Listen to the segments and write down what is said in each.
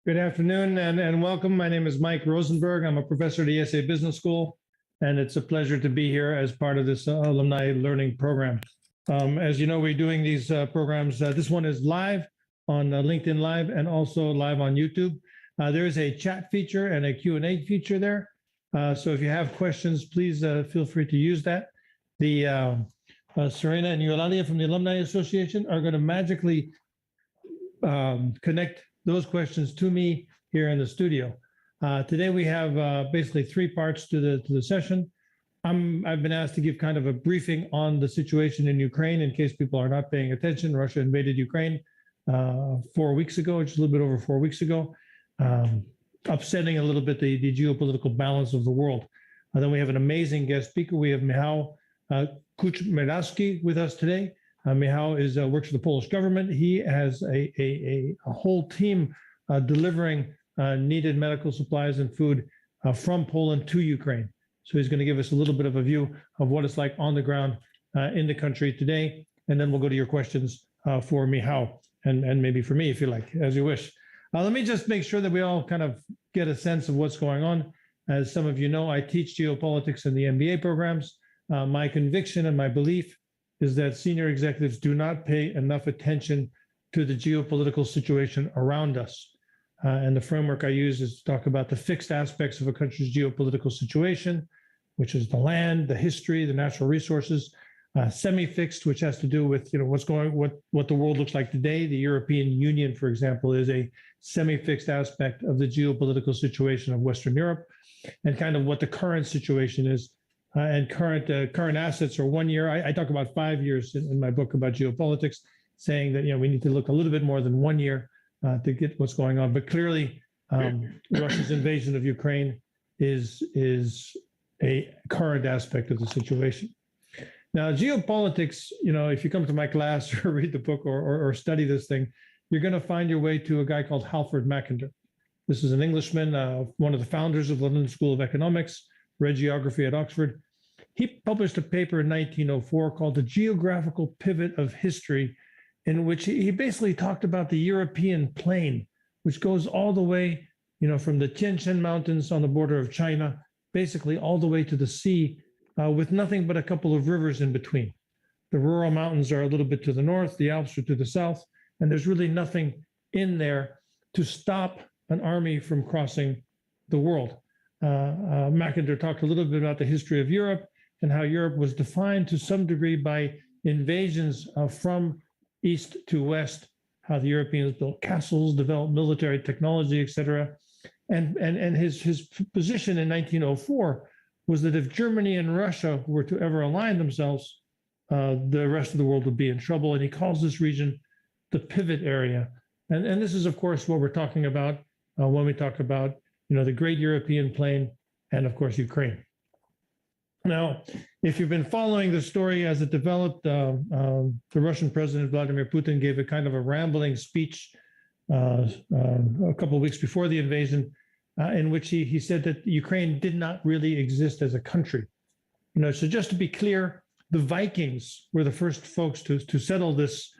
Good afternoon and welcome. My name is Mike Rosenberg. I'm a professor at IESE Business School, and it's a pleasure to be here as part of this alumni learning program. As you know, we're doing these programs. This one is live on LinkedIn Live and also live on YouTube. There is a chat feature and a Q&A feature there. So if you have questions, please feel free to use that. The Serena and Eulalia from the Alumni Association are going to magically connect those questions to me here in the studio. Today we have basically three parts to the session. I've been asked to give kind of a briefing on the situation in Ukraine in case people are not paying attention. Russia invaded Ukraine 4 weeks ago, just a little bit over 4 weeks ago, upsetting a little bit the geopolitical balance of the world. Then we have an amazing guest speaker. We have Michal Kuczmierowski with us today. Mihal works for the Polish government. He has a whole team delivering needed medical supplies and food from Poland to Ukraine. So he's going to give us a little bit of a view of what it's like on the ground in the country today. And then we'll go to your questions for Mihal and maybe for me, if you like, as you wish. Let me just make sure that we all kind of get a sense of what's going on. As some of you know, I teach geopolitics in the MBA programs. My conviction and my belief is that senior executives do not pay enough attention to the geopolitical situation around us. And the framework I use is to talk about the fixed aspects of a country's geopolitical situation, which is the land, the history, the natural resources, semi-fixed, which has to do with what the world looks like today. The European Union, for example, is a semi-fixed aspect of the geopolitical situation of Western Europe, and kind of what the current situation is. And current assets are 1 year. I talk about 5 years in my book about geopolitics, saying that we need to look a little bit more than 1 year to get what's going on. But clearly, Russia's invasion of Ukraine is a current aspect of the situation. Now, geopolitics, if you come to my class or read the book or study this thing, you're going to find your way to a guy called Halford Mackinder. This is an Englishman, one of the founders of the London School of Economics, read geography at Oxford. He published a paper in 1904 called The Geographical Pivot of History, in which he basically talked about the European plain, which goes all the way, from the Tian Shan Mountains on the border of China, basically all the way to the sea, with nothing but a couple of rivers in between. The rural mountains are a little bit to the north, the Alps are to the south, and there's really nothing in there to stop an army from crossing the world. Mackinder talked a little bit about the history of Europe and how Europe was defined to some degree by invasions from east to west, how the Europeans built castles, developed military technology, etc. And his position in 1904 was that if Germany and Russia were to ever align themselves, the rest of the world would be in trouble. And he calls this region the pivot area. And this is, of course, what we're talking about when we talk about the great European plain, and of course, Ukraine. Now, if you've been following the story as it developed, the Russian President Vladimir Putin gave a kind of a rambling speech a couple of weeks before the invasion, in which he said that Ukraine did not really exist as a country. So just to be clear, the Vikings were the first folks to settle this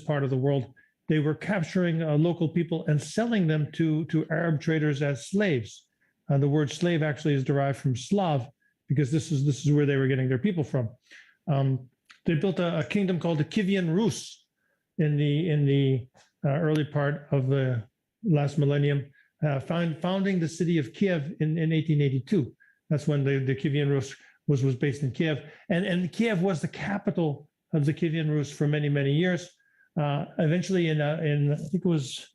part of the world. They were capturing local people and selling them to Arab traders as slaves. The word slave actually is derived from Slav, because this is where they were getting their people from. They built a kingdom called the Kievan Rus in the early part of the last millennium, founding the city of Kiev in 1882. That's when the Kievan Rus was based in Kiev, and Kiev was the capital of the Kievan Rus for many, many years. Eventually, in I think it was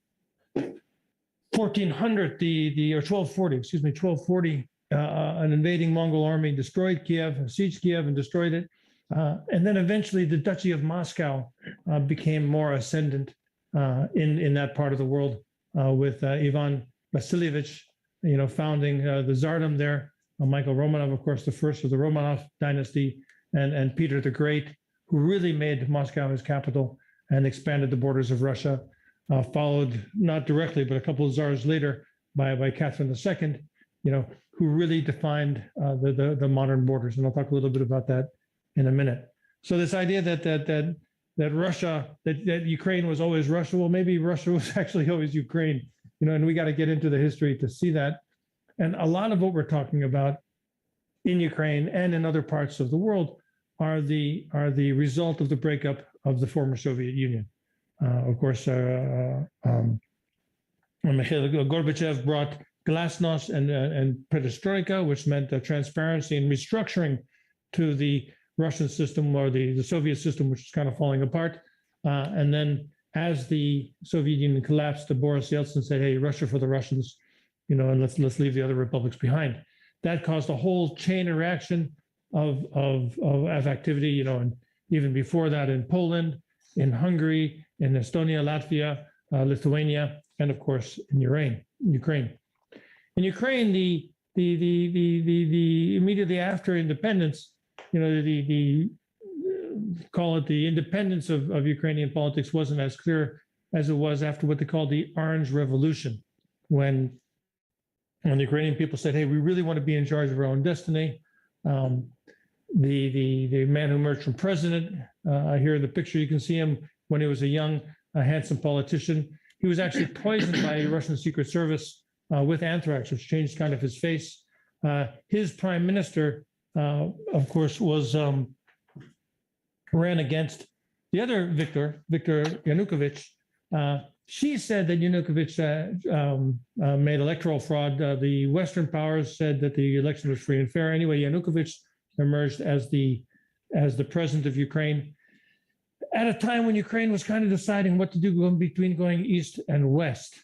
1400, or 1240, an invading Mongol army destroyed Kiev, sieged Kiev, and destroyed it. And then eventually, the Duchy of Moscow became more ascendant in that part of the world, with Ivan Vasilievich, founding the Tsardom there. Michael Romanov, of course, the first of the Romanov dynasty, and Peter the Great, who really made Moscow his capital and expanded the borders of Russia, followed not directly, but a couple of czars later by Catherine II, who really defined the modern borders. And I'll talk a little bit about that in a minute. So this idea that Russia, that Ukraine was always Russia, well, maybe Russia was actually always Ukraine and we got to get into the history to see that. And a lot of what we're talking about in Ukraine and in other parts of the world are the result of the breakup of the former Soviet Union. Of course, Mikhail Gorbachev brought glasnost and perestroika, which meant transparency and restructuring to the Russian system or the Soviet system, which is kind of falling apart. And then as the Soviet Union collapsed, Boris Yeltsin said, hey, Russia for the Russians, and let's leave the other republics behind. That caused a whole chain reaction of activity, and even before that in Poland, in Hungary, in Estonia, Latvia, Lithuania, and of course in Ukraine. In Ukraine, the immediately after independence, call it the independence of Ukrainian politics wasn't as clear as it was after what they called the Orange Revolution, when the Ukrainian people said, hey, we really want to be in charge of our own destiny. The man who emerged from president, here in the picture, you can see him when he was a young, handsome politician. He was actually poisoned by Russian Secret Service with anthrax, which changed kind of his face. His prime minister, of course, ran against the other Viktor Yanukovych. She said that Yanukovych made electoral fraud. The Western powers said that the election was free and fair. Anyway, Yanukovych emerged as the president of Ukraine at a time when Ukraine was kind of deciding what to do between going east and west.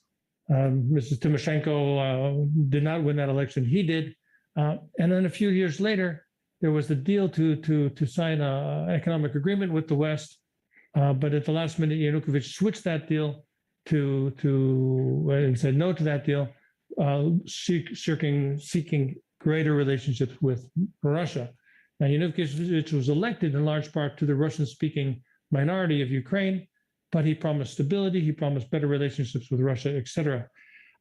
Mrs. Tymoshenko did not win that election. He did. And then a few years later, there was the deal to sign an economic agreement with the West. But at the last minute, Yanukovych switched that deal and said no to that deal, seeking greater relationships with Russia. Now, Yanukovych was elected in large part to the Russian-speaking minority of Ukraine, but he promised stability, he promised better relationships with Russia, etc.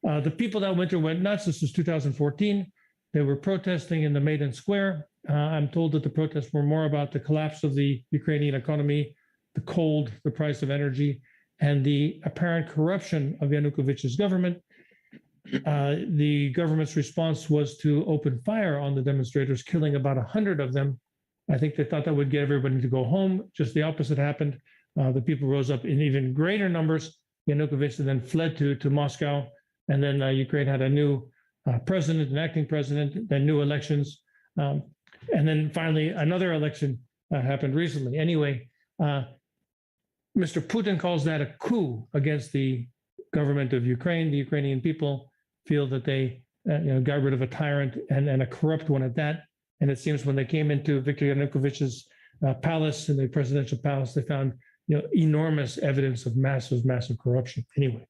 The people that winter went nuts. This was 2014. They were protesting in the Maidan Square. I'm told that the protests were more about the collapse of the Ukrainian economy, the cold, the price of energy, and the apparent corruption of Yanukovych's government. The government's response was to open fire on the demonstrators, killing about 100 of them. I think they thought that would get everybody to go home. Just the opposite happened. The people rose up in even greater numbers. Yanukovych then fled to Moscow. And then Ukraine had a new president, an acting president, then new elections. And then finally, another election happened recently. Anyway, Mr. Putin calls that a coup against the government of Ukraine. The Ukrainian people feel that they got rid of a tyrant and a corrupt one at that. And it seems when they came into Viktor Yanukovych's palace, in the presidential palace, they found enormous evidence of massive corruption. Anyway,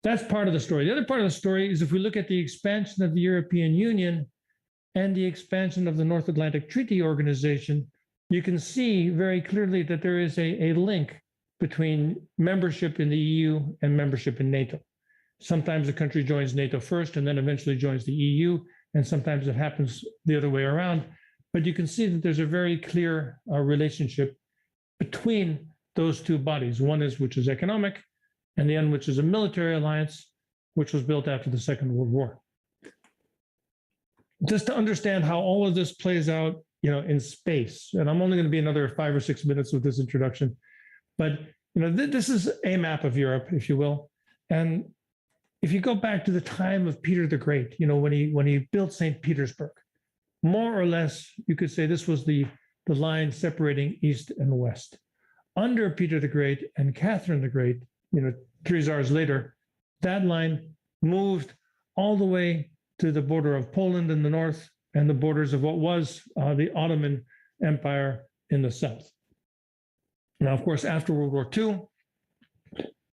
that's part of the story. The other part of the story is if we look at the expansion of the European Union and the expansion of the North Atlantic Treaty Organization, you can see very clearly that there is a link between membership in the EU and membership in NATO. Sometimes a country joins NATO first and then eventually joins the EU, and sometimes it happens the other way around. But you can see that there's a very clear relationship between those two bodies. One is which is economic, and the other which is a military alliance, which was built after the Second World War. Just to understand how all of this plays out, in space, and I'm only going to be another 5 or 6 minutes with this introduction, but this is a map of Europe, if you will. And if you go back to the time of Peter the Great, when he built St. Petersburg, more or less, you could say this was the line separating East and West. Under Peter the Great and Catherine the Great, 3 czars later, that line moved all the way to the border of Poland in the north and the borders of what was the Ottoman Empire in the south. Now, of course, after World War II,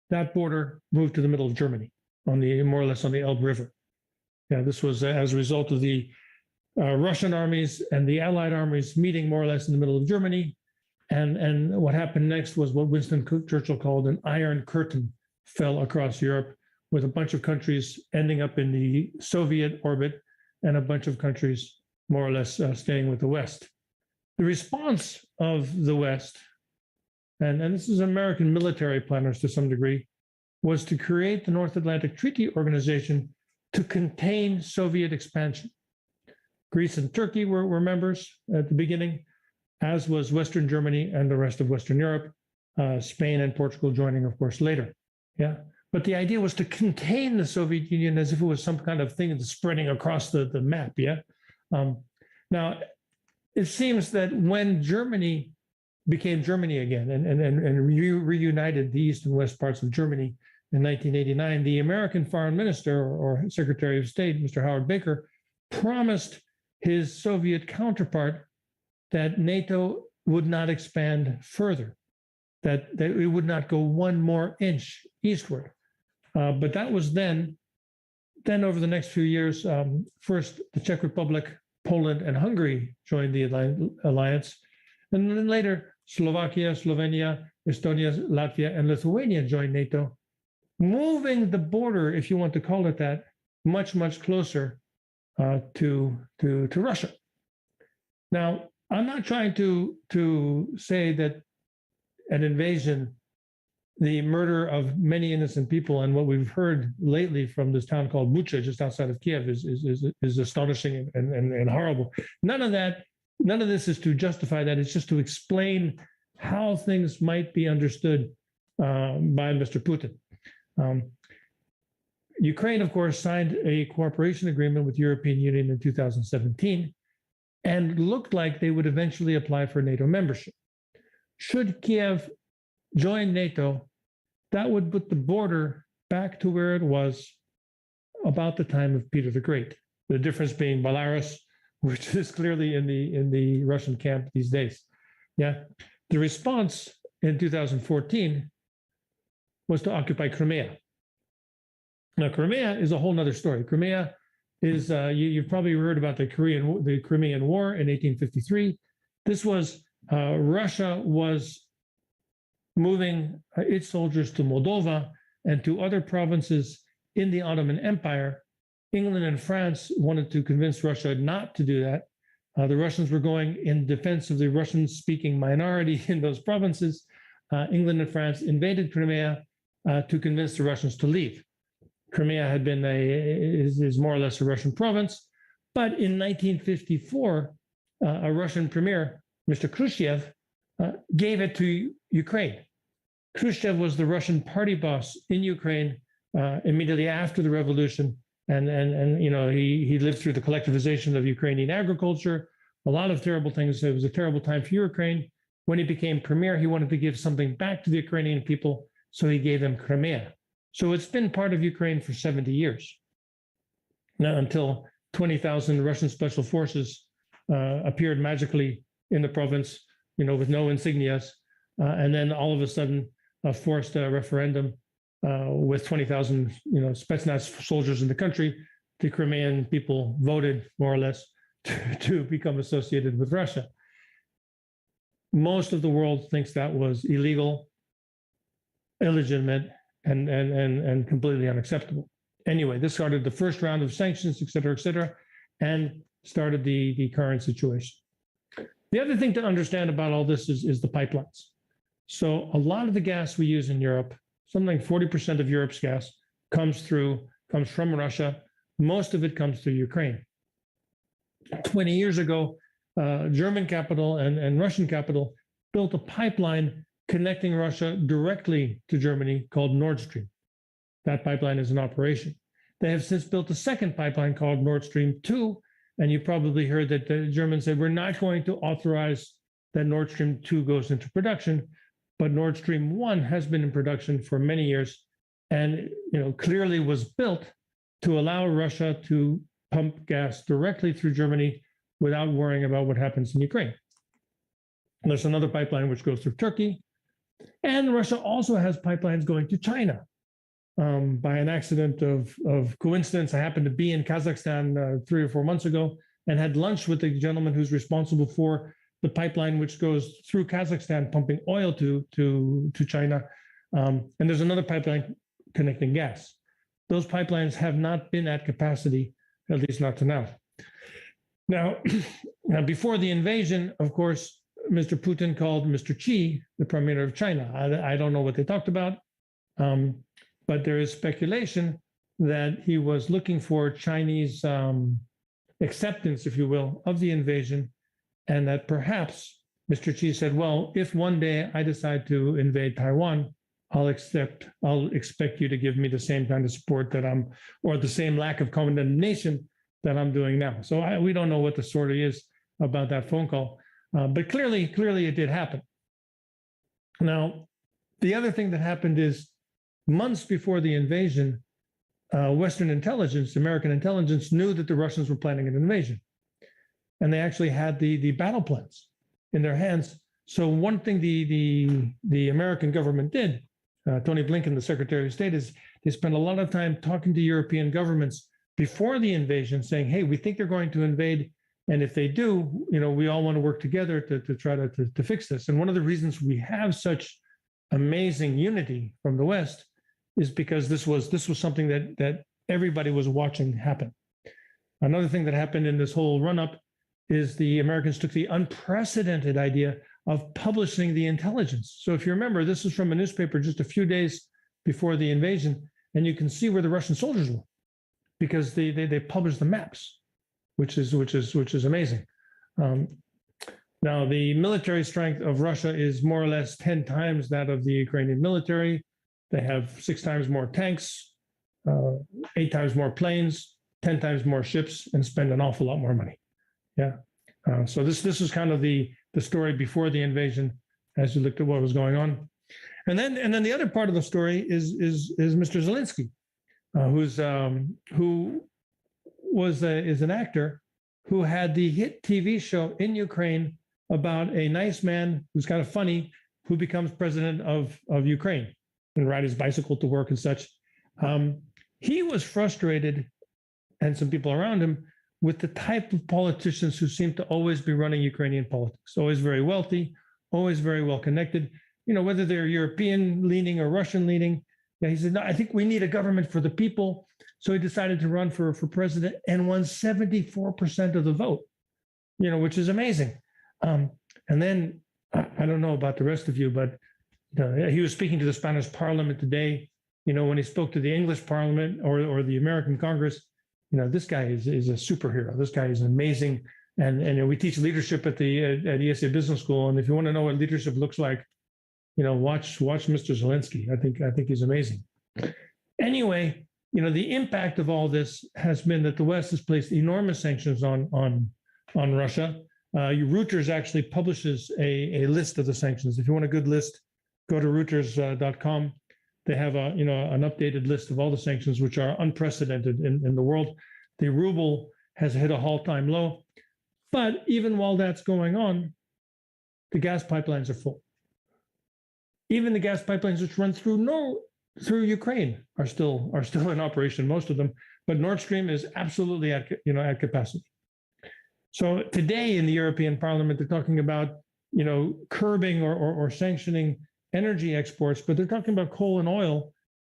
that border moved to the middle of Germany, more or less on the Elbe River. Yeah, this was as a result of the Russian armies and the Allied armies meeting more or less in the middle of Germany. And what happened next was what Winston Churchill called an Iron Curtain fell across Europe, with a bunch of countries ending up in the Soviet orbit and a bunch of countries more or less staying with the West. The response of the West, and this is American military planners to some degree, was to create the North Atlantic Treaty Organization to contain Soviet expansion. Greece and Turkey were members at the beginning, as was Western Germany and the rest of Western Europe, Spain and Portugal joining, of course, later. Yeah. But the idea was to contain the Soviet Union as if it was some kind of thing that's spreading across the map. Yeah. Now, it seems that when Germany became Germany again and reunited the east and west parts of Germany in 1989, the American Foreign Minister or Secretary of State, Mr. Howard Baker, promised his Soviet counterpart that NATO would not expand further, that it would not go one more inch eastward. But that was then over the next few years, first the Czech Republic, Poland, and Hungary joined the alliance. And then later, Slovakia, Slovenia, Estonia, Latvia, and Lithuania joined NATO, moving the border, if you want to call it that, much, much closer to Russia. Now, I'm not trying to say that an invasion, the murder of many innocent people, and what we've heard lately from this town called Bucha, just outside of Kiev, is astonishing and horrible. None of this is to justify that. It's just to explain how things might be understood by Mr. Putin. Ukraine, of course, signed a cooperation agreement with the European Union in 2017 and looked like they would eventually apply for NATO membership. Should Kiev join NATO, that would put the border back to where it was about the time of Peter the Great. The difference being Belarus, which is clearly in the Russian camp these days. Yeah. The response in 2014 was to occupy Crimea. Now, Crimea is a whole nother story. Crimea is, you've probably heard about the Crimean War in 1853. This was, Russia was moving its soldiers to Moldova and to other provinces in the Ottoman Empire. England and France wanted to convince Russia not to do that. The Russians were going in defense of the Russian-speaking minority in those provinces. England and France invaded Crimea to convince the Russians to leave. Crimea had been is more or less a Russian province, but in 1954, a Russian premier, Mr. Khrushchev, gave it to Ukraine. Khrushchev was the Russian party boss in Ukraine immediately after the revolution, and you know he lived through the collectivization of Ukrainian agriculture, a lot of terrible things. It was a terrible time for Ukraine. When he became premier, he wanted to give something back to the Ukrainian people, so he gave them Crimea. So it's been part of Ukraine for 70 years. Now, until 20,000 Russian special forces appeared magically in the province, you know, with no insignias, and then all of a sudden forced a referendum with 20,000, you know, Spetsnaz soldiers in the country. The Crimean people voted more or less to become associated with Russia. Most of the world thinks that was illegal, illegitimate, and completely unacceptable. Anyway, this started the first round of sanctions, et cetera, and started the current situation. The other thing to understand about all this is the pipelines. So a lot of the gas we use in Europe, something like 40% of Europe's gas comes from Russia. Most of it comes through Ukraine. 20 years ago, German capital and Russian capital built a pipeline connecting Russia directly to Germany called Nord Stream. That pipeline is in operation. They have since built a second pipeline called Nord Stream 2, and you probably heard that the Germans said, we're not going to authorize that Nord Stream 2 goes into production, but Nord Stream 1 has been in production for many years and clearly was built to allow Russia to pump gas directly through Germany without worrying about what happens in Ukraine. And there's another pipeline which goes through Turkey. And Russia also has pipelines going to China. By an accident of coincidence, I happened to be in Kazakhstan 3 or 4 months ago and had lunch with the gentleman who's responsible for the pipeline which goes through Kazakhstan, pumping oil to China. And there's another pipeline connecting gas. Those pipelines have not been at capacity, at least not to now. Now, before the invasion, of course, Mr. Putin called Mr. Xi, the Prime Minister of China. I don't know what they talked about, but there is speculation that he was looking for Chinese acceptance, if you will, of the invasion, and that perhaps Mr. Xi said, well, if one day I decide to invade Taiwan, I'll expect you to give me the same kind of support that or the same lack of condemnation that I'm doing now. So we don't know what the story is about that phone call, but clearly it did happen. Now, the other thing that happened is months before the invasion, Western intelligence, American intelligence, knew that the Russians were planning an invasion, and they actually had the battle plans in their hands. So one thing the American government did, Tony Blinken, the Secretary of State, is they spent a lot of time talking to European governments before the invasion, saying, "Hey, we think they're going to invade, and if they do, we all want to work together to try to fix this." And one of the reasons we have such amazing unity from the West is because this was something that everybody was watching happen. Another thing that happened in this whole run-up is the Americans took the unprecedented idea of publishing the intelligence. So if you remember, this is from a newspaper just a few days before the invasion, and you can see where the Russian soldiers were because they published the maps, which is amazing. Now, the military strength of Russia is more or less 10 times that of the Ukrainian military. They have 6 times more tanks, 8 times more planes, 10 times more ships, and spend an awful lot more money. Yeah. So this is kind of the story before the invasion, as you looked at what was going on, and then the other part of the story is Mr. Zelensky, who is an actor who had the hit TV show in Ukraine about a nice man who's kind of funny who becomes president of Ukraine and ride his bicycle to work and such. He was frustrated, and some people around him, with the type of politicians who seem to always be running Ukrainian politics, always very wealthy, always very well connected, whether they're European leaning or Russian leaning. Yeah, he said, no, I think we need a government for the people. So he decided to run for president and won 74% of the vote, which is amazing. And then I don't know about the rest of you, but he was speaking to the Spanish parliament today. When he spoke to the English parliament or the American Congress, this guy is a superhero. This guy is amazing. And we teach leadership at IESE Business School. And if you want to know what leadership looks like, watch Mr. Zelensky. I think he's amazing. Anyway, the impact of all this has been that the West has placed enormous sanctions on Russia. Reuters actually publishes a list of the sanctions. If you want a good list, go to Reuters.com. They have an updated list of all the sanctions, which are unprecedented in the world. The ruble has hit an all-time low. But even while that's going on, the gas pipelines are full. Even the gas pipelines which run through Ukraine are still in operation, most of them. But Nord Stream is absolutely at capacity. So today in the European Parliament, they're talking about curbing or sanctioning energy exports, but they're talking about coal and oil.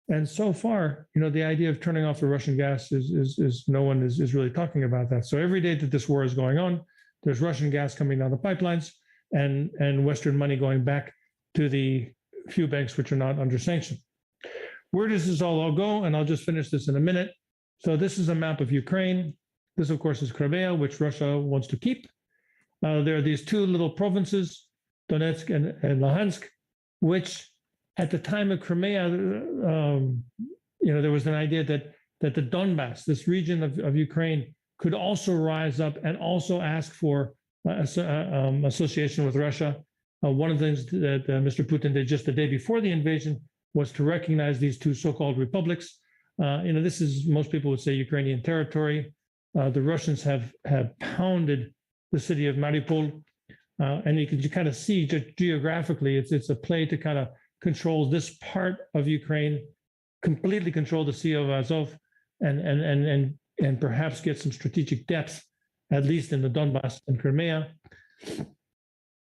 And so far, the idea of turning off the Russian gas is no one is really talking about that. So every day that this war is going on, there's Russian gas coming down the pipelines and Western money going back to the few banks which are not under sanction. Where does this all go? And I'll just finish this in a minute. So this is a map of Ukraine. This, of course, is Crimea, which Russia wants to keep. There are these 2 little provinces, Donetsk and Luhansk, which at the time of Crimea, there was an idea that the Donbass, this region of Ukraine, could also rise up and also ask for association with Russia. One of the things that Mr. Putin did just the day before the invasion was to recognize these 2 so-called republics. This is, most people would say, Ukrainian territory. The Russians have pounded the city of Mariupol. And you can kind of see geographically, it's a play to kind of control this part of Ukraine, completely control the Sea of Azov, and perhaps get some strategic depth, at least in the Donbass and Crimea.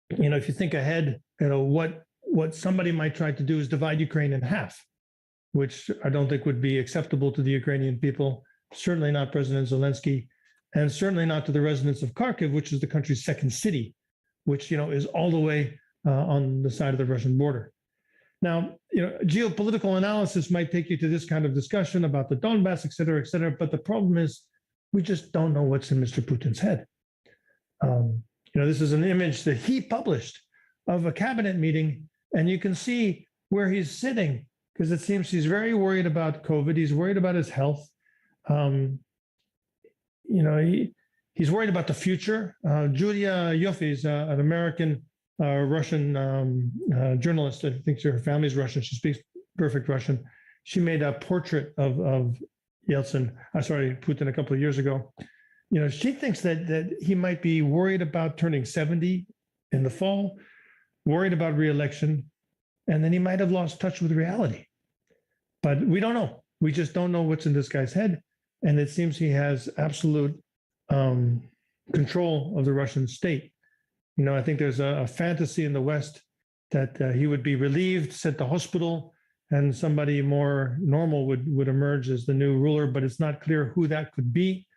If you think ahead, what somebody might try to do is divide Ukraine in half, which I don't think would be acceptable to the Ukrainian people, certainly not President Zelensky, and certainly not to the residents of Kharkiv, which is the country's second city, which is all the way on the side of the Russian border. Now, geopolitical analysis might take you to this kind of discussion about the Donbass, et cetera, but the problem is we just don't know what's in Mr. Putin's head. This is an image that he published of a cabinet meeting, and you can see where he's sitting because it seems he's very worried about COVID. He's worried about his health. He's worried about the future. Julia Yoffe's an American Russian journalist. I think her family's Russian. She speaks perfect Russian. She made a portrait of Putin a couple of years ago. She thinks that he might be worried about turning 70 in the fall, worried about re-election, and then he might have lost touch with reality. But we don't know. We just don't know what's in this guy's head. And it seems he has absolute control of the Russian state. I think there's a fantasy in the West that he would be relieved, sent to hospital, and somebody more normal would emerge as the new ruler, but it's not clear who that could be.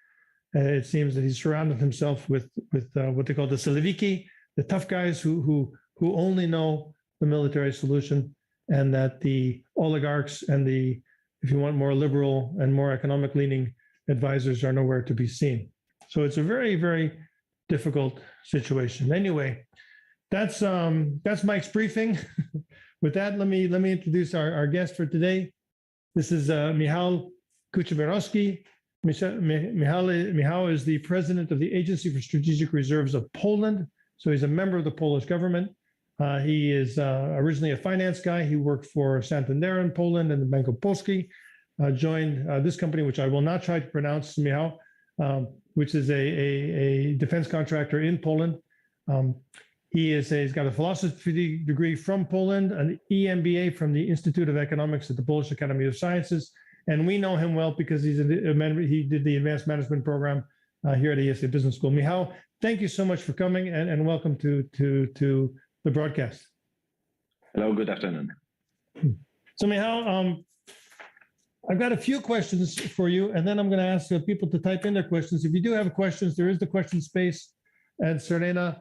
It seems that he's surrounded himself with what they call the Siloviki, the tough guys who only know the military solution, and that the oligarchs and the, if you want, more liberal and more economic-leaning advisors are nowhere to be seen. So it's a very, very difficult situation. Anyway, that's Mike's briefing. With that, let me introduce our guest for today. This is Michal Kuczmierowski. Mihal is the president of the Agency for Strategic Reserves of Poland. So he's a member of the Polish government. He is originally a finance guy. He worked for Santander in Poland and the Bank of Polski. Joined this company, which I will not try to pronounce, Mihal, which is a defense contractor in Poland. He's got a philosophy degree from Poland, an EMBA from the Institute of Economics at the Polish Academy of Sciences. And we know him well because he did the advanced management program here at IESE Business School. Mihal, thank you so much for coming and welcome to the broadcast. Hello, good afternoon. So Mihal, I've got a few questions for you, and then I'm going to ask people to type in their questions. If you do have questions, there is the question space, and Serena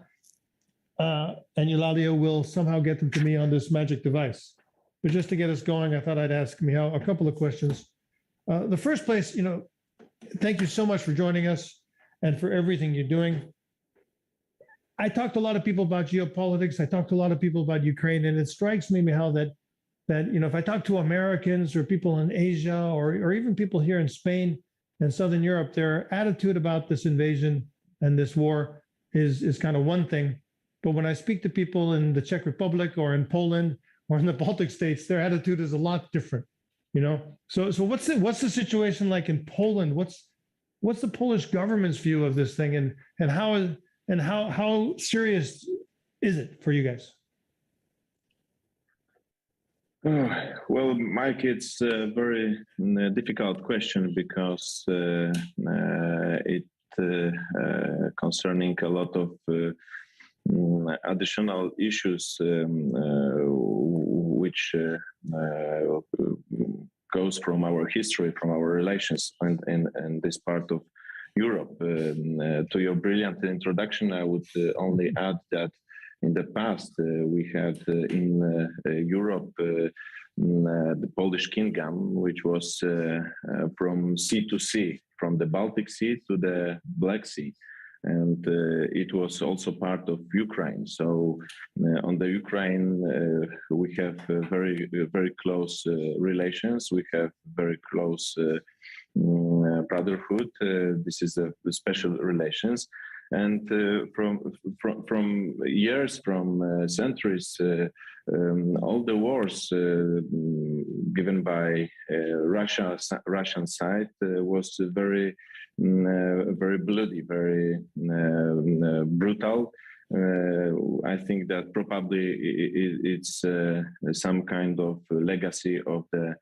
and Eulalia will somehow get them to me on this magic device. But just to get us going, I thought I'd ask Mihal a couple of questions. The first place, thank you so much for joining us and for everything you're doing. I talked to a lot of people about geopolitics. I talked to a lot of people about Ukraine, and it strikes me, Mihal, that if I talk to Americans or people in Asia or even people here in Spain and Southern Europe, their attitude about this invasion and this war is kind of one thing. But when I speak to people in the Czech Republic or in Poland or in the Baltic states, their attitude is a lot different. So what's the situation like in Poland? What's the Polish government's view of this thing, and how serious is it for you guys? Well, Mike, it's a very difficult question because it concerning a lot of additional issues which goes from our history, from our relations, and this part of Europe. To your brilliant introduction, I would only add that in the past, we had in Europe the Polish Kingdom, which was from sea to sea, from the Baltic Sea to the Black Sea. And it was also part of Ukraine. So on the Ukraine, we have very, very close relations. We have very close brotherhood. This is a special relations. And from years, from centuries, all the wars given by Russian side was very bloody, very brutal. I think that probably it's some kind of legacy of the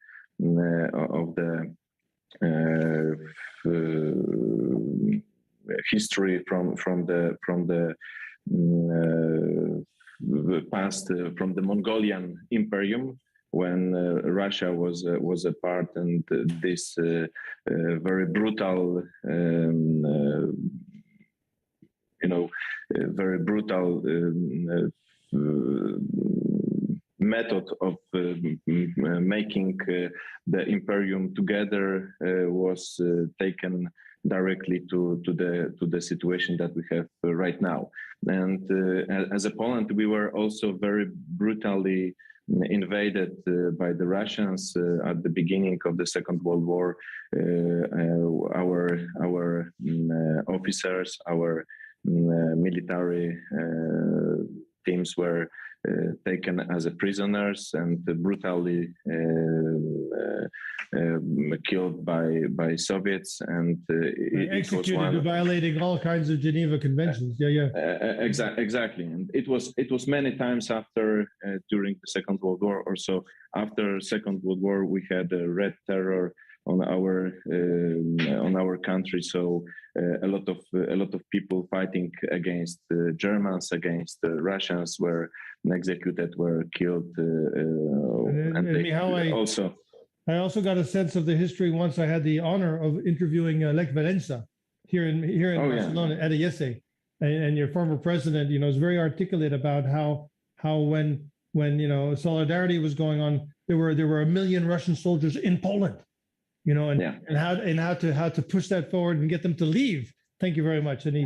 history from the past, from the Mongolian Imperium, when Russia was a part, and this very brutal, very brutal method of making the imperium together was taken directly to the situation that we have right now. And as a Poland, we were also very brutally invaded by the Russians at the beginning of the Second World War. Our officers, our military teams were taken as prisoners and brutally killed by Soviets, and executed, violating all kinds of Geneva conventions. Exactly, and it was many times after during the Second World War or so. After Second World War, we had Red Terror on our country. So a lot of people fighting against Germans, against Russians were executed, were killed, and Mihal, I also got a sense of the history once I had the honor of interviewing Lech Walesa here in Barcelona at IESE, and your former president, is very articulate about how when solidarity was going on, there were 1 million Russian soldiers in Poland. And how to push that forward and get them to leave. Thank you very much. And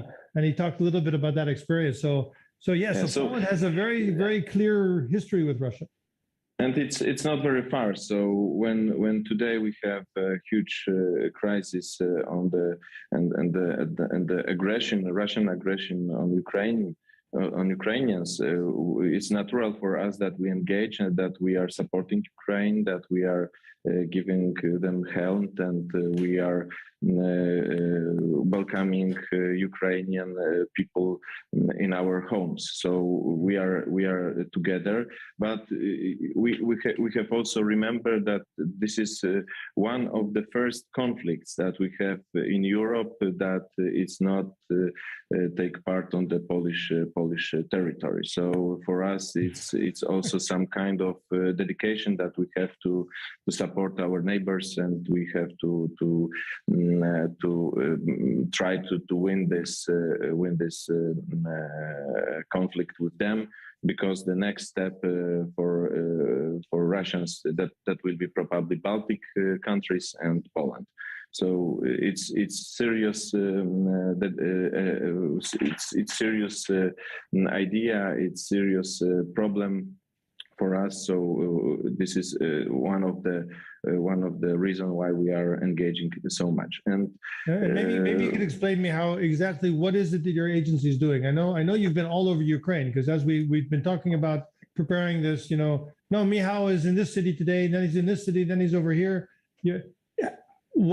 he talked a little bit about that experience. So Poland has a very, very clear history with Russia. And it's not very far. So when today we have a huge crisis on the aggression, the Russian aggression on Ukraine. On Ukrainians, it's natural for us that we engage and that we are supporting Ukraine, that we are giving them help, and we are welcoming Ukrainian people in our homes. So we are together, but we have also remembered that this is one of the first conflicts that we have in Europe that is not take part on the Polish territory. So for us, it's also some kind of dedication that we have to support our neighbors, and we have to try to win this conflict with them, because the next step for Russians that will be probably Baltic countries and Poland. So it's serious. It's serious idea. It's serious problem for us. So this is one of the reasons why we are engaging so much. And maybe you could explain to me what is it that your agency is doing? I know you've been all over Ukraine, because as we've been talking about preparing this, Mihal is in this city today, then he's in this city, then he's over here.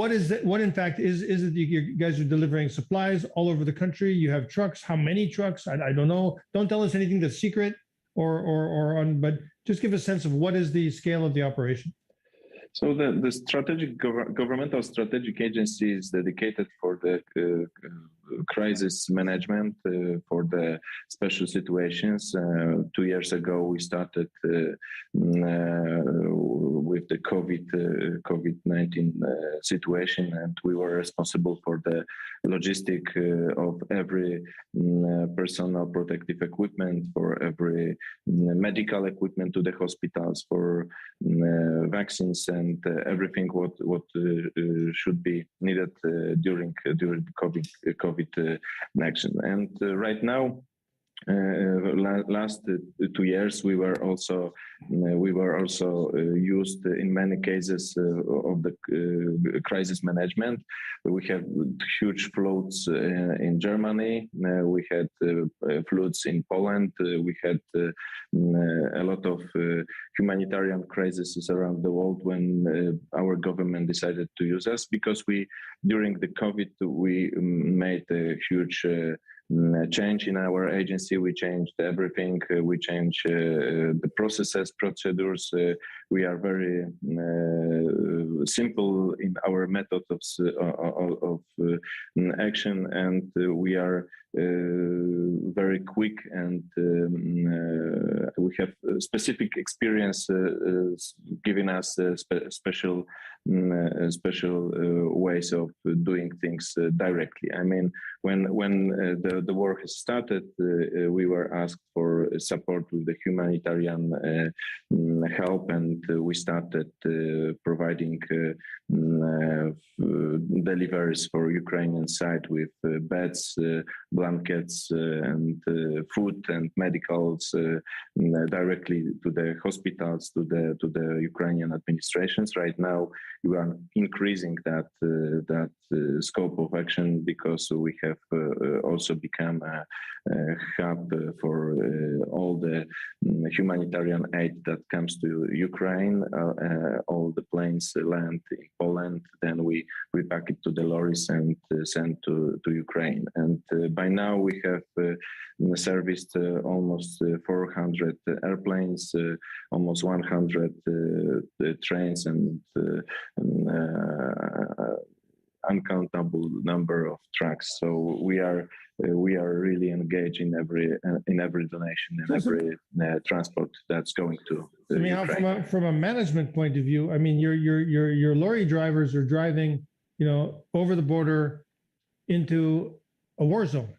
What is it? What in fact is it that you guys are delivering supplies all over the country? You have trucks. How many trucks? I don't know. Don't tell us anything that's secret but just give a sense of what is the scale of the operation. So the governmental strategic agency is dedicated for the crisis management, for the special situations. 2 years ago, we started with the COVID-19 situation, and we were responsible for the logistic of every personal protective equipment, for every medical equipment to the hospitals, for vaccines and everything what should be needed during COVID action. And right now, last 2 years, we were also used in many cases of the crisis management. We have huge floods in Germany. We had floods in Poland. We had a lot of humanitarian crises around the world when our government decided to use us, because during the COVID we made a huge change in our agency. We changed everything. We changed the processes, procedures. We are very simple in our method of action, and we are very quick, and we have specific experience giving us special special ways of doing things directly. I mean, when the war has started, we were asked for support with the humanitarian help, and we started providing deliveries for Ukrainian side with beds, blankets, and food and medicals directly to the hospitals, to the Ukrainian administrations. Right now, we are increasing that scope of action because we have also become a hub for all the humanitarian aid that comes to Ukraine. All the planes land in Poland, then we repack it to the lorries and send to Ukraine. And by now we have serviced almost 400 airplanes, almost 100 trains, and uncountable number of trucks. So we are really engaged in every donation, in every transport that's going to Ukraine. From a management point of view, I mean, your lorry drivers are driving, over the border into a war zone.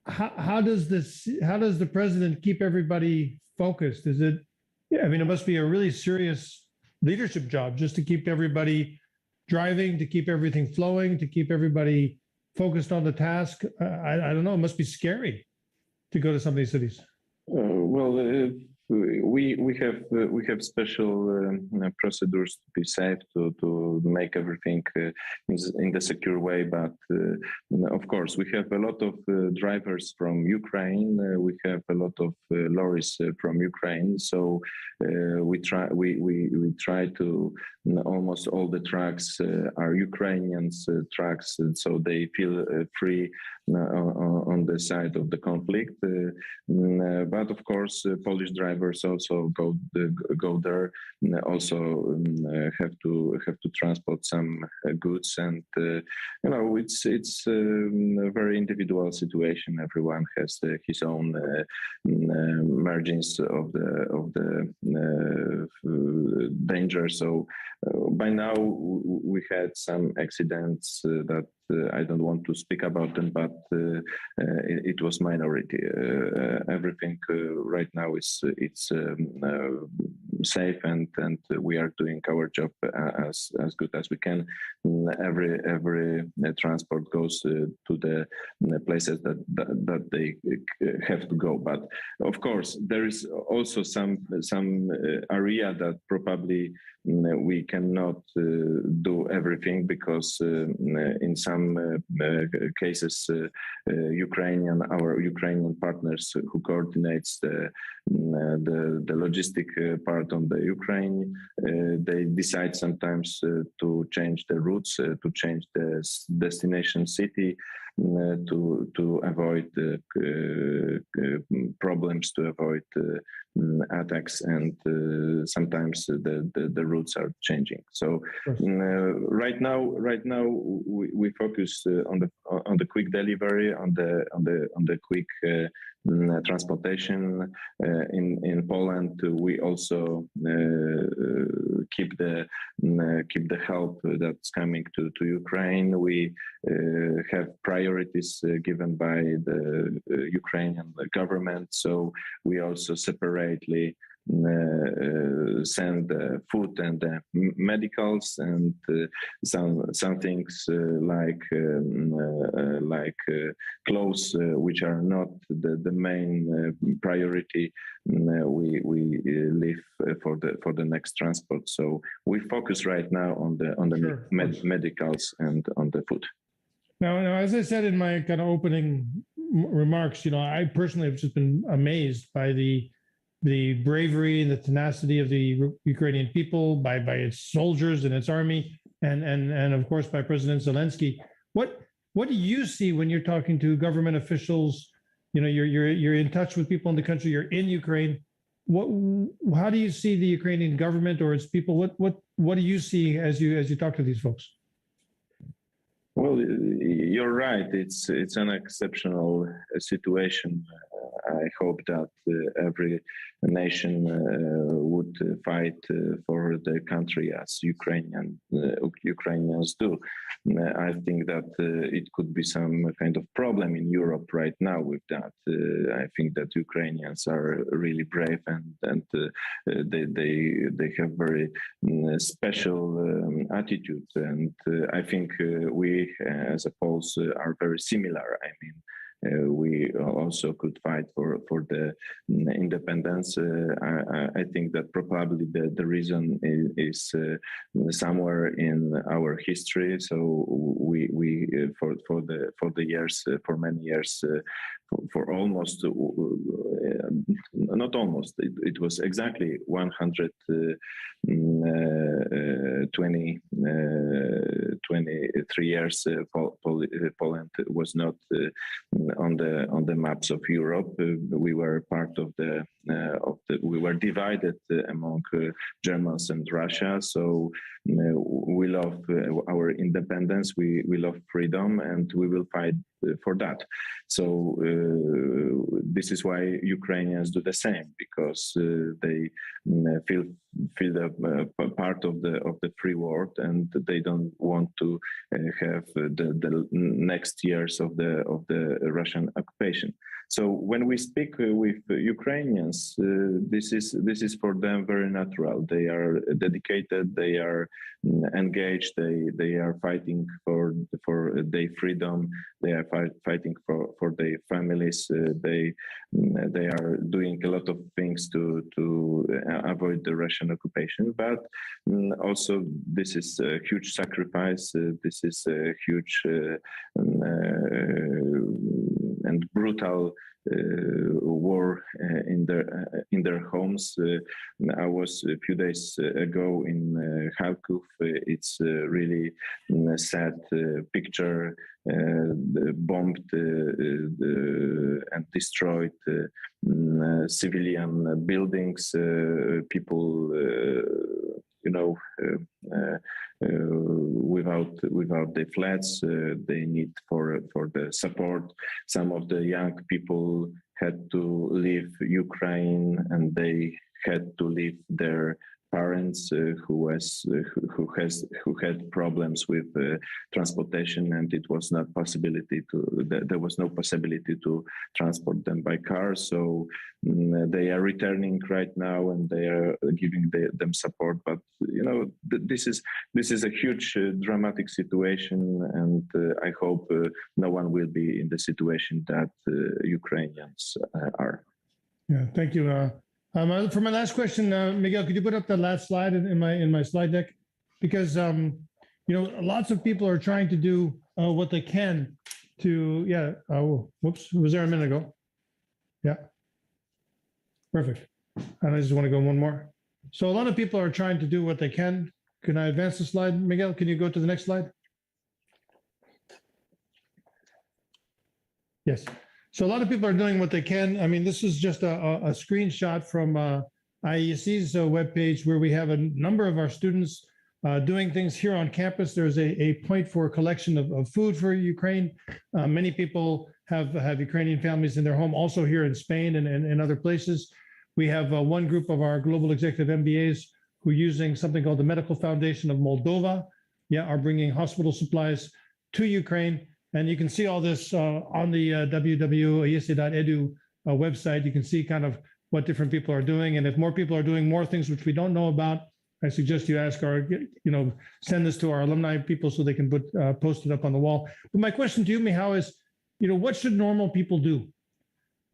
How does the president keep everybody focused? It must be a really serious leadership job just to keep everybody driving, to keep everything flowing, to keep everybody focused on the task. I don't know. It must be scary to go to some of these cities. We have special procedures to be safe, to make everything in the secure way. But of course, we have a lot of drivers from Ukraine. We have a lot of lorries from Ukraine. So we try to almost all the trucks are Ukrainians trucks, and so they feel free on the side of the conflict. But of course, Polish drivers also go there. Also have to transport some goods, and it's a very individual situation. Everyone has his own margins of the danger. So by now we had some accidents that I don't want to speak about them, but it was minority. Everything right now it's safe, and we are doing our job as good as we can. Every transport goes to the places that they have to go. But of course, there is also some area that probably we cannot do everything, because in some cases, our Ukrainian partners who coordinates the logistic part on the Ukraine, they decide sometimes to change the routes, to change the destination city, to avoid problems, to avoid attacks, and sometimes the routes are changing. So right now we focus on the quick delivery, on the quick transportation. In Poland, we also keep the help that's coming to Ukraine. We have priorities given by the Ukrainian government, so we also separately send food and medicals, and some things like clothes, which are not the main priority. We leave for the next transport. So we focus right now on the medicals and on the food. Now, as I said in my kind of opening remarks, I personally have just been amazed by the bravery and the tenacity of the Ukrainian people, by its soldiers and its army, and of course by President Zelensky. What do you see when you're talking to government officials? You're in touch with people in the country. You're in Ukraine. How do you see the Ukrainian government or its people? What do you see as you talk to these folks? Well, you're right. It's an exceptional situation I hope that every nation would fight for their country as Ukrainians do. I think that it could be some kind of problem in Europe right now with that. I think that Ukrainians are really brave and they have very special attitude, and I think we as a Poles are very similar. I mean, we also could fight for the independence. I think that probably the reason is somewhere in our history. So we for the years, for many years, for almost not almost, it was exactly 123 years. Poland was not on the maps of Europe. We were part of we were divided among Germans and Russia. So we love our independence. We love freedom, and we will fight for that. So this is why Ukrainians do the same, because they feel part of the free world, and they don't want to have the next years of the Russian occupation. So when we speak with Ukrainians, this is for them very natural. They are dedicated. They are engaged. They are fighting for their freedom. They are fighting for their families. They are doing a lot of things to avoid the Russian occupation. But also, this is a huge sacrifice. This is a huge and brutal war in their homes. I was a few days ago in Kharkiv. It's a really sad picture. Bombed and destroyed civilian buildings. People, without the flats, they need for the support. Some of the young people had to leave Ukraine, and they had to leave their parents who had problems with transportation, and it was not there was no possibility to transport them by car. So they are returning right now, and they are giving them support. But this is a huge dramatic situation, and I hope no one will be in the situation that Ukrainians are. Yeah, thank you. For my last question, Miguel, could you put up the last slide in my slide deck? Because lots of people are trying to do what they can to whoops, was there a minute ago? Yeah, perfect. And I just want to go one more. So a lot of people are trying to do what they can. Can I advance the slide, Miguel? Can you go to the next slide? Yes. So a lot of people are doing what they can. I mean, this is just a screenshot from IESE's webpage, where we have a number of our students doing things here on campus. There's a point for collection of food for Ukraine. Many people have Ukrainian families in their home, also here in Spain and other places. We have one group of our global executive MBAs who are using something called the Medical Foundation of Moldova, are bringing hospital supplies to Ukraine. And you can see all this on the www.iese.edu website. You can see kind of what different people are doing. And if more people are doing more things which we don't know about, I suggest you ask send this to our alumni people so they can post it up on the wall. But my question to you, Mihal, is, what should normal people do?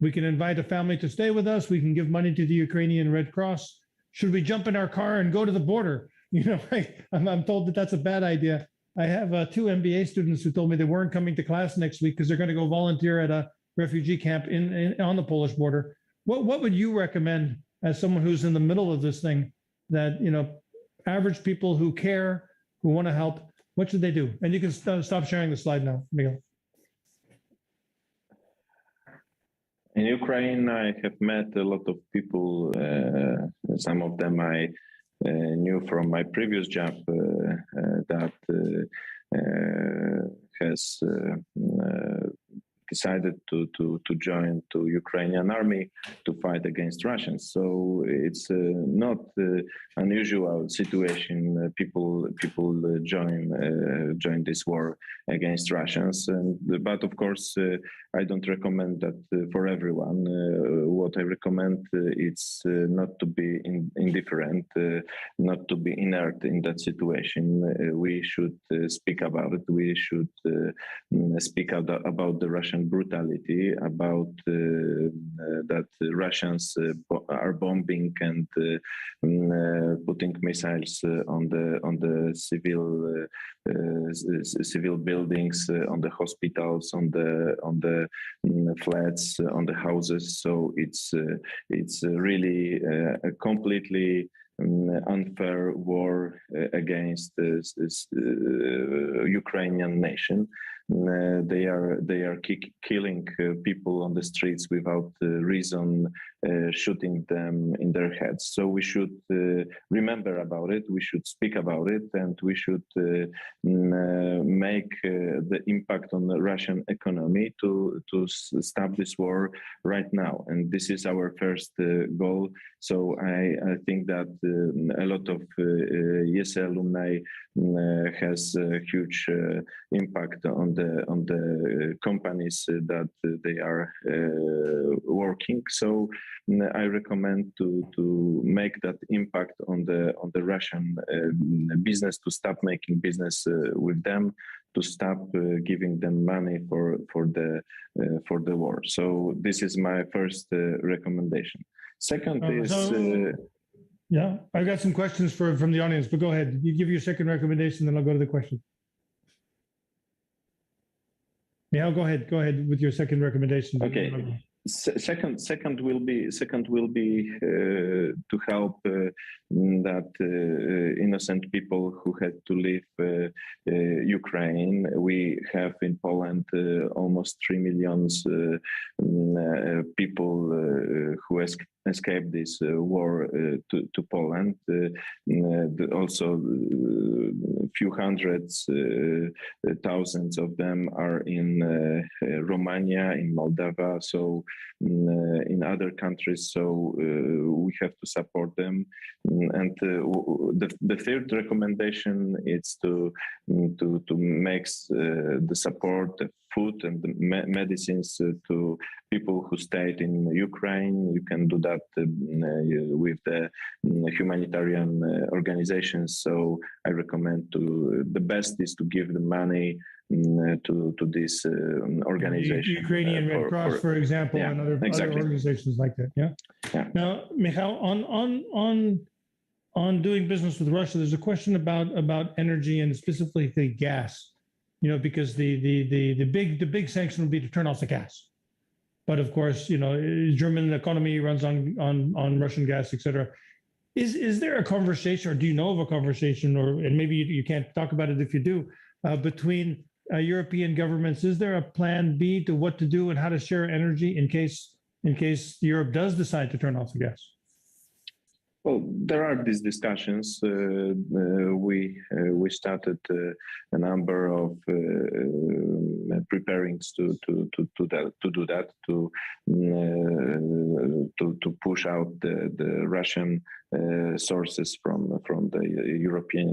We can invite a family to stay with us. We can give money to the Ukrainian Red Cross. Should we jump in our car and go to the border? I'm told that that's a bad idea. I have two MBA students who told me they weren't coming to class next week because they're going to go volunteer at a refugee camp on the Polish border. What would you recommend as someone who's in the middle of this thing, that average people who care, who want to help, what should they do? And you can stop sharing the slide now, Mihal. In Ukraine, I have met a lot of people. Some of them I knew from my previous job that has decided to join to Ukrainian army to fight against Russians. So it's not unusual situation. People join this war against Russians. But of course, I don't recommend that for everyone. What I recommend it's not to be indifferent, not to be inert in that situation. We should speak about it. We should speak about the Russian brutality, about that Russians are bombing and putting missiles on the civil buildings, on the hospitals, on the flats, on the houses. So it's really a completely unfair war against this Ukrainian nation. They are killing people on the streets without reason, shooting them in their heads. So we should remember about it. We should speak about it, and we should make the impact on the Russian economy to stop this war right now. And this is our first goal. So I think that a lot of IESE alumni has a huge impact on the companies that they are working. So I recommend to make that impact on the Russian business, to stop making business with them, to stop giving them money for the war. So this is my first recommendation. Second is. Yeah, I've got some questions from the audience, but go ahead. You give your second recommendation, then I'll go to the question. Mihal, go ahead with your second recommendation. Okay. Second will be to help that innocent people who had to leave Ukraine. We have in Poland almost 3 million people who escaped this war to Poland. Also, a few hundreds, thousands of them are in Romania, in Moldova, so in other countries. So we have to support them. And the third recommendation is to make the support, the food and the medicines to people who stayed in Ukraine. You can do that with the humanitarian organizations. So I recommend the best is to give the money to this organization. Ukrainian Red Cross, for example, and other organizations like that. Yeah. Now, Michal, on doing business with Russia, there's a question about energy and specifically gas. Because the big sanction would be to turn off the gas. But of course, German economy runs on Russian gas, etc. Is there a conversation, or do you know of a conversation, and maybe you can't talk about it if you do, between European governments? Is there a plan B to what to do and how to share energy in case Europe does decide to turn off the gas? Well, there are these discussions. We started a number of preparings to do that, to push out the Russian sources from the European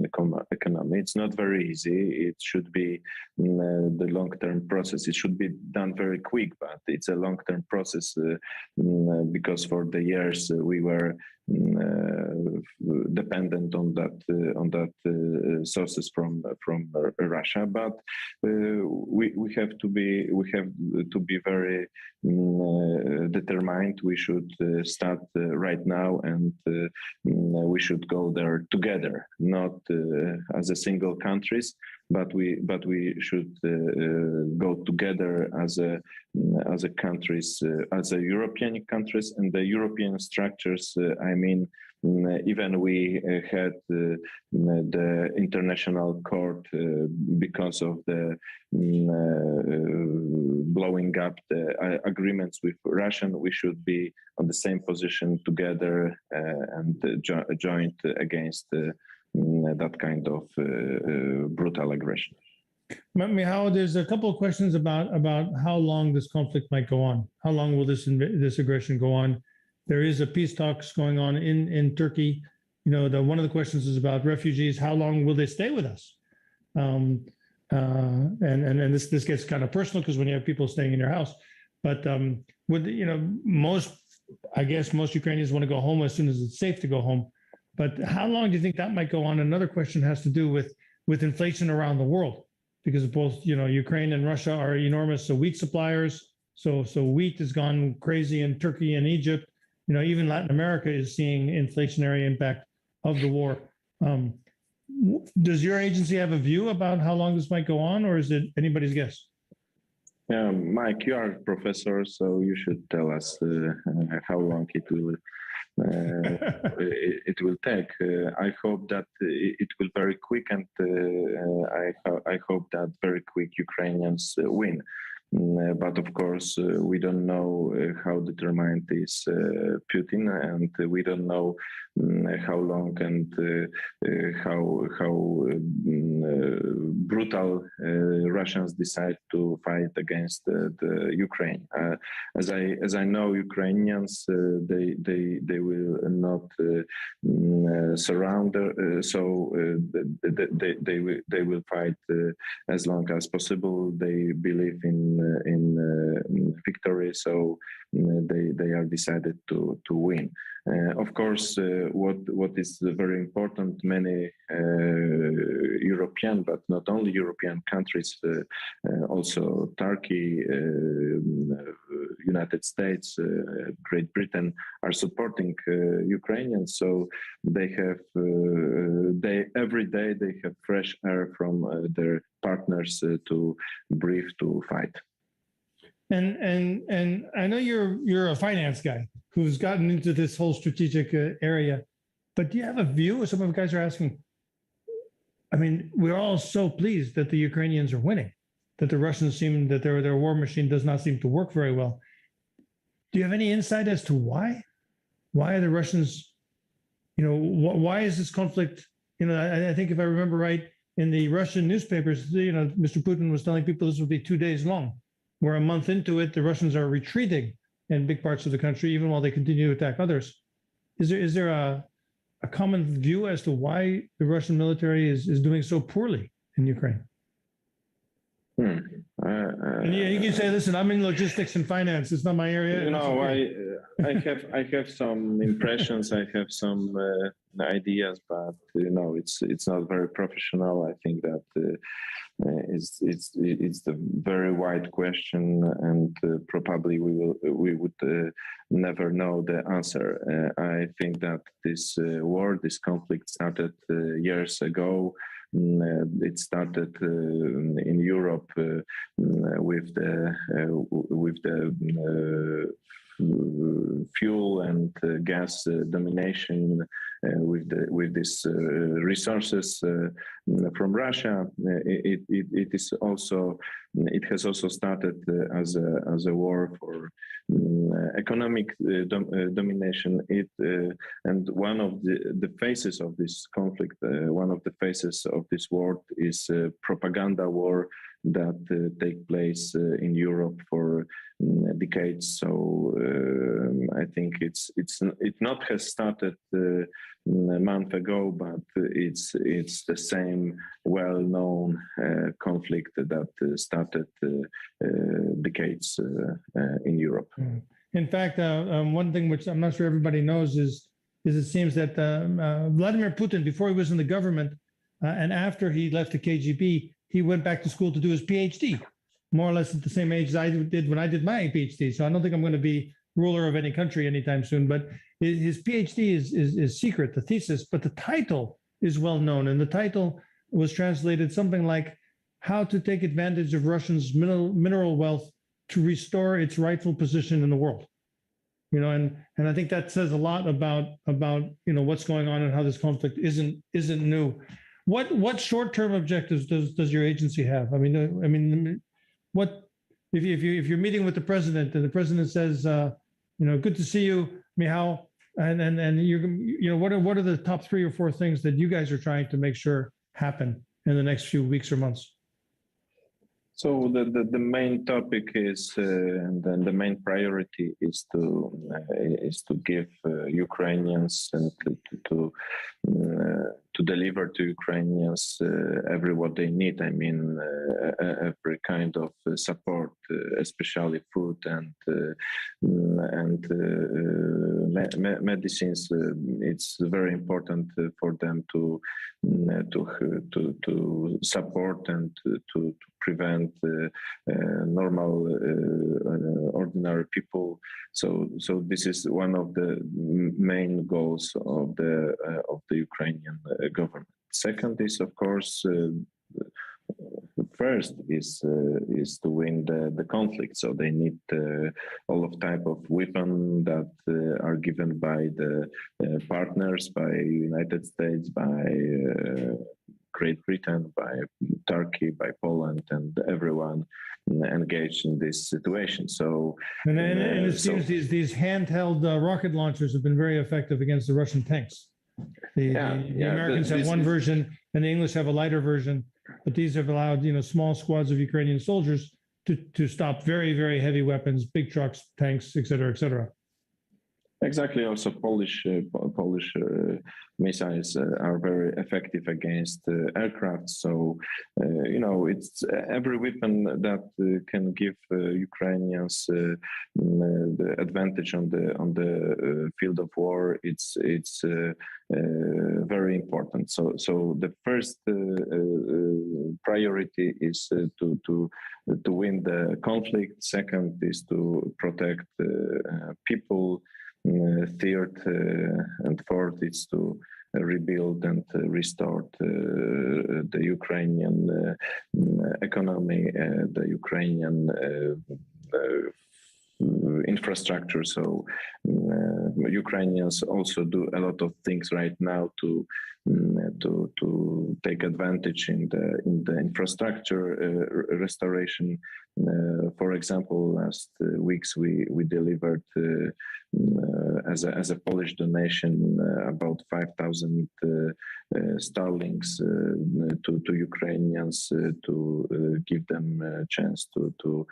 economy. It's not very easy. It should be the long-term process. It should be done very quick, but it's a long-term process because for the years we were dependent on that sources from Russia. But we have to be very determined. We should start right now, and we should go there together, not as a single countries, but we should go together as a countries, as a European countries and the European structures. I mean, even we had the international court because of the blowing up the agreements with Russia. We should be on the same position together and joined against that kind of brutal aggression. Mihal, there's a couple of questions about how long this conflict might go on. How long will this aggression go on? There is a peace talks going on in Turkey. You know, one of the questions is about refugees. How long will they stay with us? And this gets kind of personal because when you have people staying in your house, but I guess most Ukrainians want to go home as soon as it's safe to go home. But how long do you think that might go on? Another question has to do with inflation around the world, because both Ukraine and Russia are enormous wheat suppliers. So wheat has gone crazy in Turkey and Egypt. Even Latin America is seeing inflationary impact of the war. Does your agency have a view about how long this might go on, or is it anybody's guess? Mike, you are a professor, so you should tell us how long it will take. I hope that it will very quick, and I hope that very quick Ukrainians win. But of course, we don't know how determined is Putin, and we don't know how long and how brutal Russians decide to fight against the Ukraine. As I know, Ukrainians they will not surround, so they will fight as long as possible. They believe in victory, so they are decided to win. Of course, what is very important, many European, but not only European countries, also Turkey, United States, Great Britain are supporting Ukrainians. So they have every day they have fresh air from their partners to breathe, to fight. And I know you're a finance guy who's gotten into this whole strategic area, but do you have a view? Some of the guys are asking. I mean, we're all so pleased that the Ukrainians are winning, that the Russians seem that their war machine does not seem to work very well. Do you have any insight as to why? Why are the Russians? Why is this conflict? I think if I remember right, in the Russian newspapers, Mr. Putin was telling people this would be 2 days long. We're a month into it. The Russians are retreating in big parts of the country, even while they continue to attack others. Is there a common view as to why the Russian military is doing so poorly in Ukraine? And you can say, listen, I'm in logistics and finance. It's not my area. I have some impressions. I have some ideas, but it's not very professional. I think that it's a very wide question, and probably we would never know the answer. I think that this this conflict started years ago. It started in Europe with the fuel and gas domination with these resources from Russia. It has also started as a war for economic domination. And one of the phases of this conflict, one of the phases of this war is propaganda war that take place in Europe for decades. So I think it not has started a month ago, but it's the same well-known conflict that started decades in Europe. In fact, one thing which I'm not sure everybody knows is it seems that Vladimir Putin, before he was in the government and after he left the KGB, he went back to school to do his PhD, more or less at the same age as I did when I did my PhD. So I don't think I'm going to be ruler of any country anytime soon. But his PhD is secret, the thesis, but the title is well known. And the title was translated something like "How to Take Advantage of Russia's Mineral Wealth to Restore Its Rightful Position in the World." And I think that says a lot about what's going on and how this conflict isn't new. What short-term objectives does your agency have? I mean, what if you're meeting with the president and the president says, good to see you, Mihal, and what are the top 3 or 4 things that you guys are trying to make sure happen in the next few weeks or months? So the main topic is, and then the main priority is to give Ukrainians and to deliver to Ukrainians every what they need. I mean, every kind of support, especially food and medicines. It's very important for them to support and to prevent normal ordinary people. So this is one of the main goals of the Ukrainian government. Second is, of course, first is to win the conflict. So they need all of type of weapon that are given by the partners, by United States, by Great Britain, by Turkey, by Poland, and everyone engaged in this situation. So, and it seems these handheld rocket launchers have been very effective against the Russian tanks. The Americans have one version, and the English have a lighter version. But these have allowed, small squads of Ukrainian soldiers to stop very, very heavy weapons, big trucks, tanks, et cetera, et cetera. Exactly. Also, Polish missiles are very effective against aircraft. So, it's every weapon that can give Ukrainians the advantage on the field of war. It's very important. So the first priority is to win the conflict. Second is to protect people. Third and fourth is to rebuild and restore the Ukrainian economy, the Ukrainian infrastructure. So Ukrainians also do a lot of things right now to take advantage in the infrastructure restoration. For example, last weeks we delivered as a Polish donation about 5,000 Starlinks to Ukrainians to give them a chance to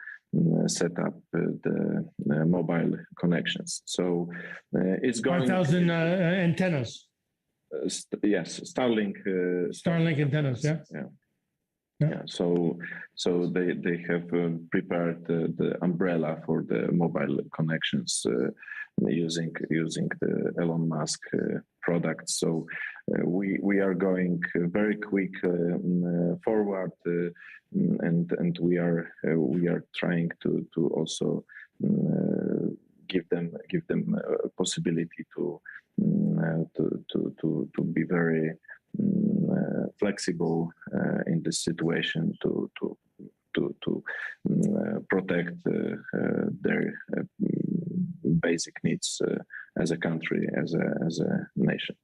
set up the mobile connections. So it's going 5,000 antennas. Yes, Starlink. Starlink antennas. Yeah. So they have prepared the umbrella for the mobile connections using the Elon Musk products. So we are going very quick forward, and we are trying to also give them a possibility to be very flexible in this situation to protect their basic needs as a country, as a nation.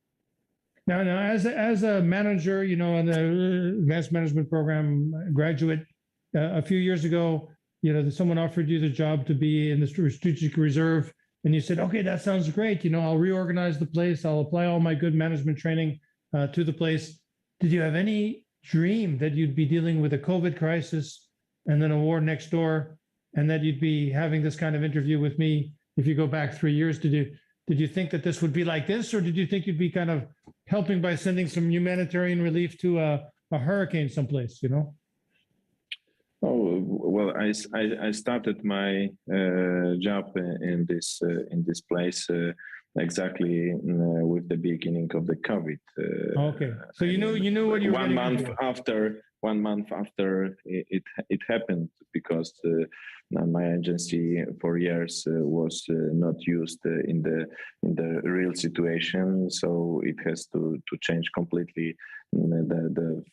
Now, as a manager, in the advanced management program graduate, a few years ago, someone offered you the job to be in the strategic reserve, and you said, "Okay, that sounds great. I'll reorganize the place. I'll apply all my good management training to the place." Did you have any dream that you'd be dealing with a COVID crisis and then a war next door, and that you'd be having this kind of interview with me if you go back 3 years? Did you think that this would be like this, or did you think you'd be kind of helping by sending some humanitarian relief to a hurricane someplace? Oh well, I started my job in this place exactly with the beginning of the COVID. Okay, so you knew what you were one month into. after it happened, because my agency for years was not used in the real situation, so it has to change completely the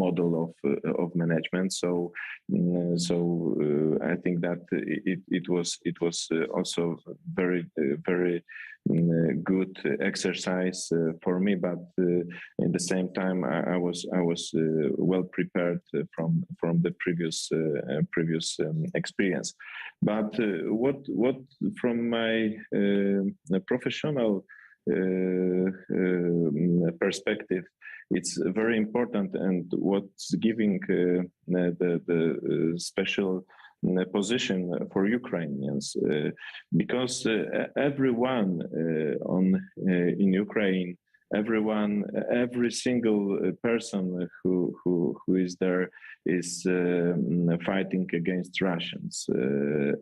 model of management. So I think that it was also very good exercise for me, but in the same time I was well prepared from the previous experience. But what from my professional perspective, it's very important, and what's giving the special position for Ukrainians, because everyone in Ukraine, every single person who is there is fighting against Russians.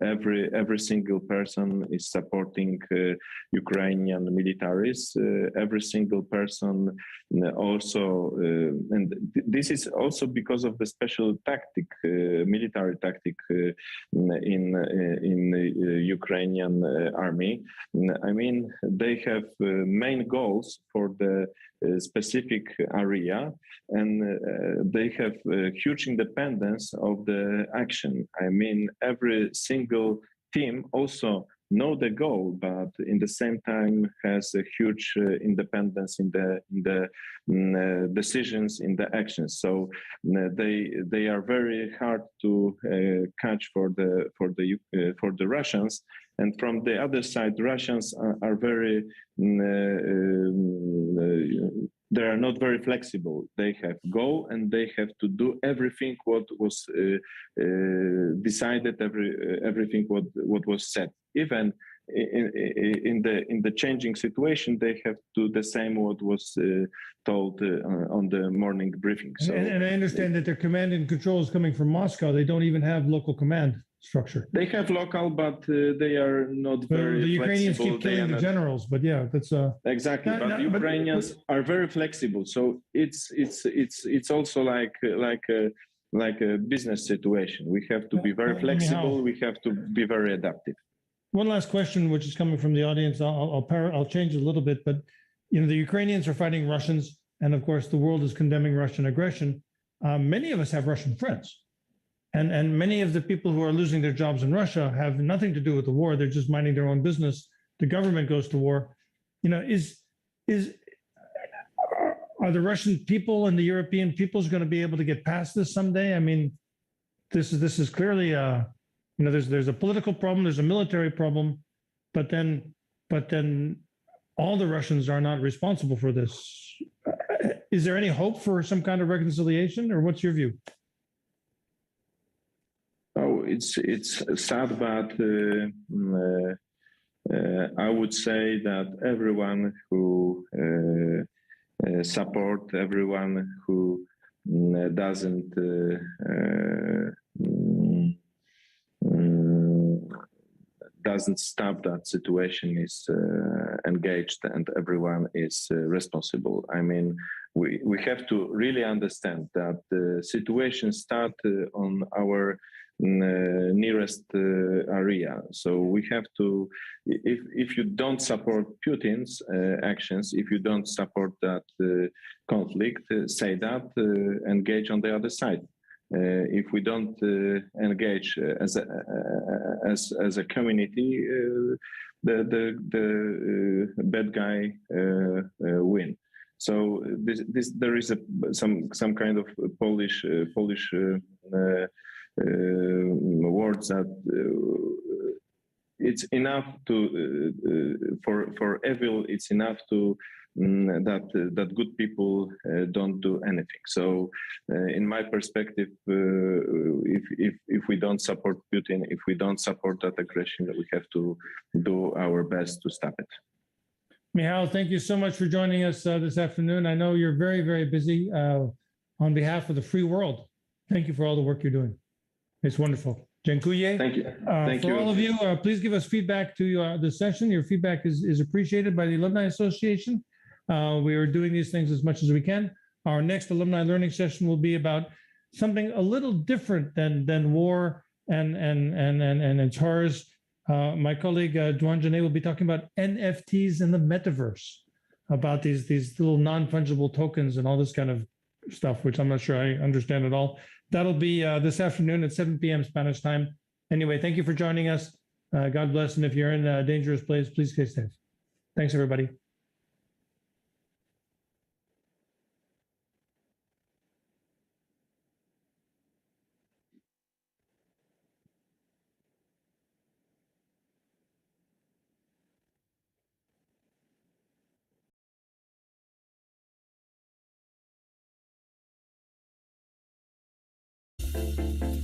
Every single person is supporting Ukrainian militaries. Every single person also, and this is also because of the special tactic, military tactic in the Ukrainian army. I mean, they have main goals for the specific area, and they have huge independence of the action. I mean, every single team also know the goal, but in the same time has a huge independence in the decisions, in the actions. So they are very hard to catch for the Russians. And from the other side, Russians are very they are not very flexible. They have goal and they have to do everything what was decided, everything what was said. Even in the changing situation, they have to do the same what was told on the morning briefing. So, and I understand that their command and control is coming from Moscow. They don't even have local command structure. They have local, but they are not very the Ukrainians flexible. keep killing the generals, but yeah, that's exactly. But the Ukrainians are very flexible, so it's also like a business situation. We have to be very flexible. We have to be very adaptive. One last question, which is coming from the audience. I'll change it a little bit, but the Ukrainians are fighting Russians, and of course, the world is condemning Russian aggression. Many of us have Russian friends. And many of the people who are losing their jobs in Russia have nothing to do with the war. They're just minding their own business. The government goes to war. Are the Russian people and the European peoples going to be able to get past this someday? I mean, this is clearly there's a political problem, there's a military problem, but then all the Russians are not responsible for this. Is there any hope for some kind of reconciliation, or what's your view? Oh, it's sad, but I would say that everyone who support, everyone who doesn't stop that situation is engaged, and everyone is responsible. I mean, we have to really understand that the situation start on our nearest area. So we have to, if you don't support Putin's actions, if you don't support that conflict, say that, engage on the other side. If we don't engage as a community, the bad guy win. So there is some kind of Polish words that it's enough to for evil. It's enough to that good people don't do anything. So, in my perspective, if we don't support Putin, if we don't support that aggression, we have to do our best to stop it. Mihal, thank you so much for joining us this afternoon. I know you're very, very busy. On behalf of the free world, thank you for all the work you're doing. It's wonderful. Dziękuję. Thank you. Thank for you. all of you, please give us feedback to the session. Your feedback is appreciated by the Alumni Association. We are doing these things as much as we can. Our next alumni learning session will be about something a little different than war and horrors. My colleague Duan Jane will be talking about NFTs in the metaverse, about these little non-fungible tokens and all this kind of stuff, which I'm not sure I understand at all. That'll be this afternoon at 7 p.m. Spanish time. Anyway, thank you for joining us. God bless. And if you're in a dangerous place, please stay safe. Thanks, everybody. you.